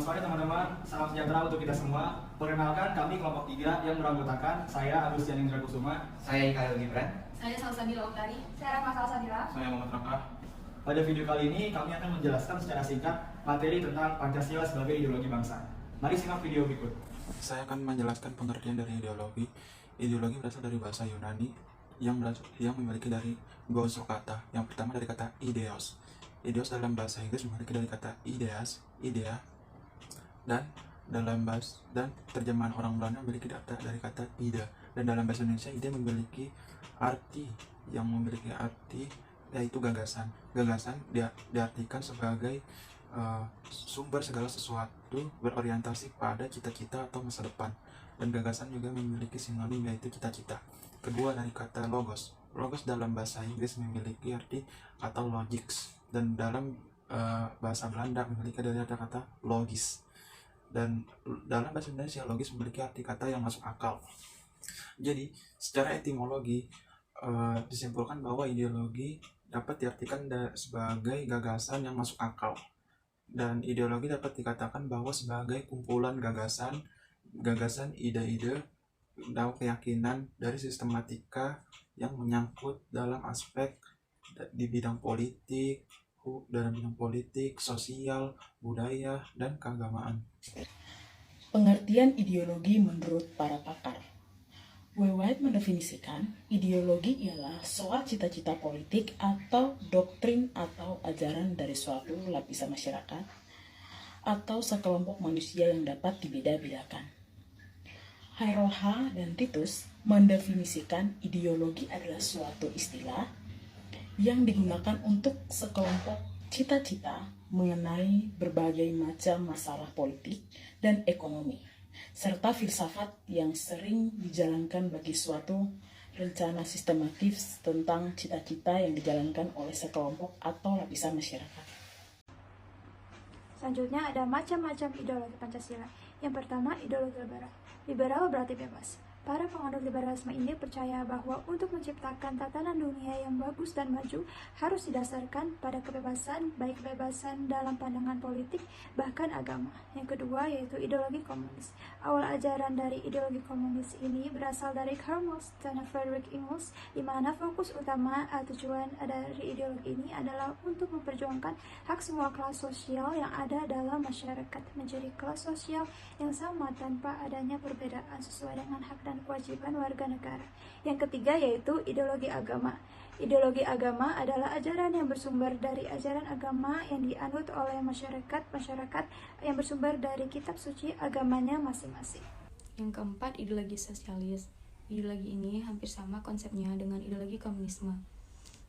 Selamat sore teman-teman, salam sejahtera untuk kita semua. Perkenalkan, kami kelompok 3 yang beranggotakan saya Agustian Indra Kusuma, Saya Khalil Gibran. Saya Salsabila Oktari. Saya Rahma Salsabila. Saya Muhammad Rakah. Pada video kali ini kami akan menjelaskan secara singkat materi tentang Pancasila sebagai ideologi bangsa. Mari simak video berikut. Saya akan menjelaskan pengertian dari ideologi. Ideologi berasal dari bahasa Yunani yang memiliki dari dua unsur kata. Yang pertama dari kata ideos. Ideos dalam bahasa Inggris memiliki dari kata ideas, idea, dan terjemahan orang Belanda memiliki dari kata ide. Dan dalam bahasa Indonesia ide memiliki arti yaitu gagasan. Gagasan diartikan sebagai sumber segala sesuatu berorientasi pada cita-cita atau masa depan. Dan gagasan juga memiliki sinonim yaitu cita-cita. Kedua dari kata logos. Logos dalam bahasa Inggris memiliki arti kata logics, dan dalam bahasa Belanda memiliki dari kata logis. Dan dalam bahasa Indonesia logis memiliki arti kata yang masuk akal. Jadi secara etimologi disimpulkan bahwa ideologi dapat diartikan sebagai gagasan yang masuk akal, dan ideologi dapat dikatakan bahwa sebagai kumpulan gagasan, ide-ide, dan keyakinan dari sistematika yang menyangkut dalam aspek di bidang politik, sosial, budaya, dan keagamaan. Pengertian ideologi menurut para pakar. W. White mendefinisikan ideologi ialah soal cita-cita politik atau doktrin atau ajaran dari suatu lapisan masyarakat atau sekelompok manusia yang dapat dibeda-bedakan. Harold H. dan Titus mendefinisikan ideologi adalah suatu istilah yang digunakan untuk sekelompok cita-cita mengenai berbagai macam masalah politik dan ekonomi, serta filsafat yang sering dijalankan bagi suatu rencana sistematis tentang cita-cita yang dijalankan oleh sekelompok atau lapisan masyarakat. Selanjutnya ada macam-macam ideologi Pancasila. Yang pertama, ideologi liberal. Liberal berarti bebas. Para penganut liberalisme ini percaya bahwa untuk menciptakan tatanan dunia yang bagus dan maju harus didasarkan pada kebebasan, baik kebebasan dalam pandangan politik, bahkan agama. Yang kedua yaitu ideologi komunis. Awal ajaran dari ideologi komunis ini berasal dari Karl Marx dan Friedrich Engels, di mana fokus utama atau tujuan dari ideologi ini adalah untuk memperjuangkan hak semua kelas sosial yang ada dalam masyarakat menjadi kelas sosial yang sama tanpa adanya perbedaan sesuai dengan hak dan kewajiban warga negara. Yang ketiga yaitu ideologi agama. Ideologi agama adalah ajaran yang bersumber dari ajaran agama yang dianut oleh masyarakat yang bersumber dari kitab suci agamanya masing-masing. Yang keempat, ideologi sosialis. Ideologi ini hampir sama konsepnya dengan ideologi komunisme,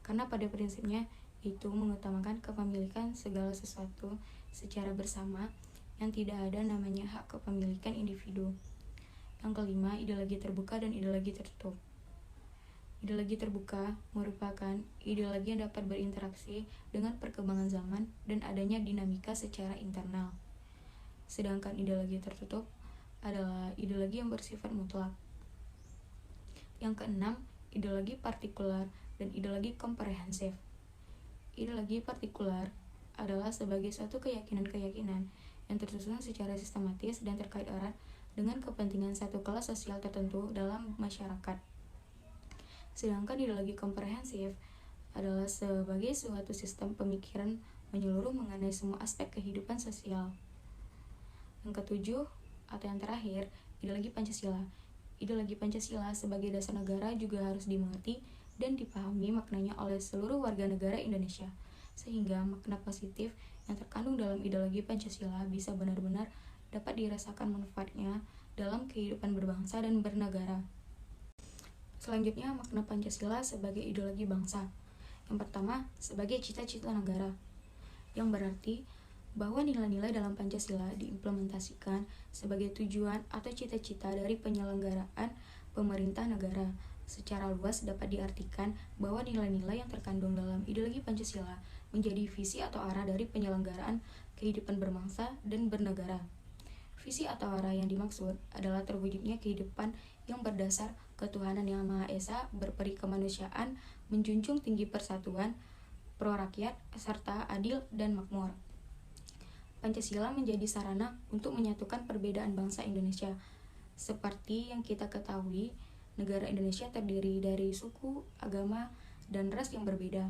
karena pada prinsipnya itu mengutamakan kepemilikan segala sesuatu secara bersama yang tidak ada namanya hak kepemilikan individu. Yang kelima, ideologi terbuka dan ideologi tertutup. Ideologi terbuka merupakan ideologi yang dapat berinteraksi dengan perkembangan zaman dan adanya dinamika secara internal. Sedangkan ideologi tertutup adalah ideologi yang bersifat mutlak. Yang keenam, ideologi partikular dan ideologi komprehensif. Ideologi partikular adalah sebagai suatu keyakinan-keyakinan yang tersusun secara sistematis dan terkait erat dengan kepentingan satu kelas sosial tertentu dalam masyarakat. Sedangkan ideologi komprehensif adalah sebagai suatu sistem pemikiran menyeluruh mengenai semua aspek kehidupan sosial. Yang ketujuh, atau yang terakhir, ideologi Pancasila. Ideologi Pancasila sebagai dasar negara juga harus dimengerti dan dipahami maknanya oleh seluruh warga negara Indonesia, sehingga makna positif yang terkandung dalam ideologi Pancasila bisa benar-benar dapat dirasakan manfaatnya dalam kehidupan berbangsa dan bernegara. Selanjutnya, makna Pancasila sebagai ideologi bangsa. Yang pertama, sebagai cita-cita negara, yang berarti bahwa nilai-nilai dalam Pancasila diimplementasikan sebagai tujuan atau cita-cita dari penyelenggaraan pemerintah negara. Secara luas dapat diartikan bahwa nilai-nilai yang terkandung dalam ideologi Pancasila menjadi visi atau arah dari penyelenggaraan kehidupan berbangsa dan bernegara. Visi atau arah yang dimaksud adalah terwujudnya kehidupan yang berdasar ketuhanan yang Maha Esa, berperi kemanusiaan, menjunjung tinggi persatuan, pro rakyat, serta adil dan makmur. Pancasila menjadi sarana untuk menyatukan perbedaan bangsa Indonesia. Seperti yang kita ketahui, negara Indonesia terdiri dari suku, agama, dan ras yang berbeda.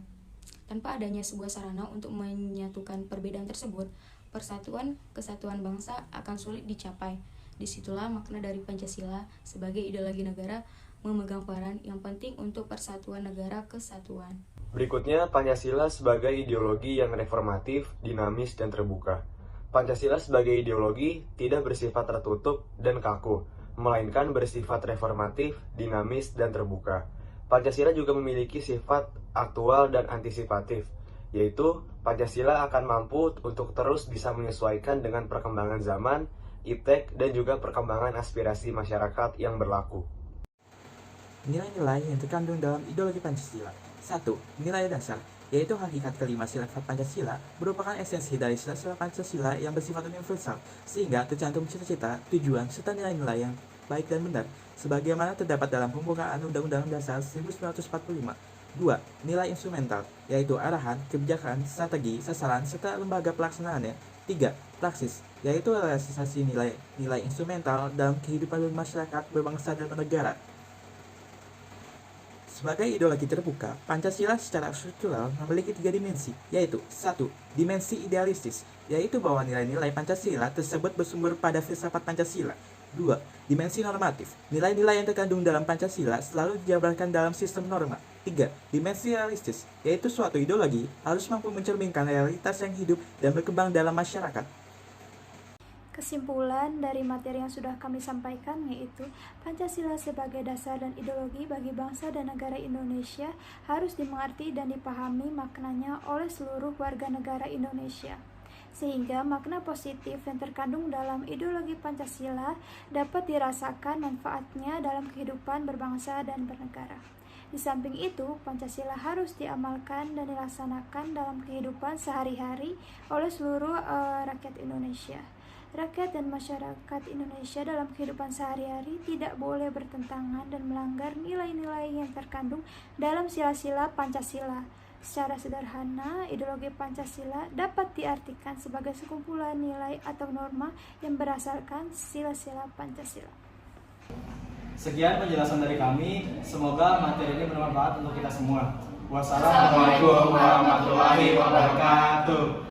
Tanpa adanya sebuah sarana untuk menyatukan perbedaan tersebut, persatuan kesatuan bangsa akan sulit dicapai. Disitulah makna dari Pancasila sebagai ideologi negara memegang peran yang penting untuk persatuan negara kesatuan. Berikutnya, Pancasila sebagai ideologi yang reformatif, dinamis, dan terbuka. Pancasila sebagai ideologi tidak bersifat tertutup dan kaku, melainkan bersifat reformatif, dinamis, dan terbuka. Pancasila juga memiliki sifat aktual dan antisipatif, yaitu Pancasila akan mampu untuk terus bisa menyesuaikan dengan perkembangan zaman, iptek, dan juga perkembangan aspirasi masyarakat yang berlaku. Nilai-nilai yang terkandung dalam ideologi Pancasila. 1. Nilai dasar, yaitu hakikat kelima sifat Pancasila, merupakan esensi dari sila-sila Pancasila yang bersifat universal, sehingga tercantum cita-cita, tujuan, serta nilai-nilai yang baik dan benar, sebagaimana terdapat dalam pembukaan Undang-Undang Dasar 1945. 2. Nilai instrumental, yaitu arahan, kebijakan, strategi, sasaran, serta lembaga pelaksanaannya. 3. Praksis, yaitu realisasi nilai instrumental dalam kehidupan masyarakat berbangsa dan bernegara. Sebagai ideologi terbuka, Pancasila secara struktural memiliki 3 dimensi, yaitu 1. Dimensi idealistis, yaitu bahwa nilai-nilai Pancasila tersebut bersumber pada filsafat Pancasila. 2. Dimensi normatif, nilai-nilai yang terkandung dalam Pancasila selalu dijabarkan dalam sistem norma. 3. Dimensi realistis, yaitu suatu ideologi harus mampu mencerminkan realitas yang hidup dan berkembang dalam masyarakat. Kesimpulan dari materi yang sudah kami sampaikan yaitu Pancasila sebagai dasar dan ideologi bagi bangsa dan negara Indonesia harus dimengerti dan dipahami maknanya oleh seluruh warga negara Indonesia, sehingga makna positif yang terkandung dalam ideologi Pancasila dapat dirasakan manfaatnya dalam kehidupan berbangsa dan bernegara. Di samping itu, Pancasila harus diamalkan dan dilaksanakan dalam kehidupan sehari-hari oleh seluruh rakyat Indonesia. Rakyat dan masyarakat Indonesia dalam kehidupan sehari-hari tidak boleh bertentangan dan melanggar nilai-nilai yang terkandung dalam sila-sila Pancasila. Secara sederhana, ideologi Pancasila dapat diartikan sebagai sekumpulan nilai atau norma yang berdasarkan sila-sila Pancasila. Sekian penjelasan dari kami, semoga materi ini bermanfaat untuk kita semua. Wassalamualaikum warahmatullahi wabarakatuh.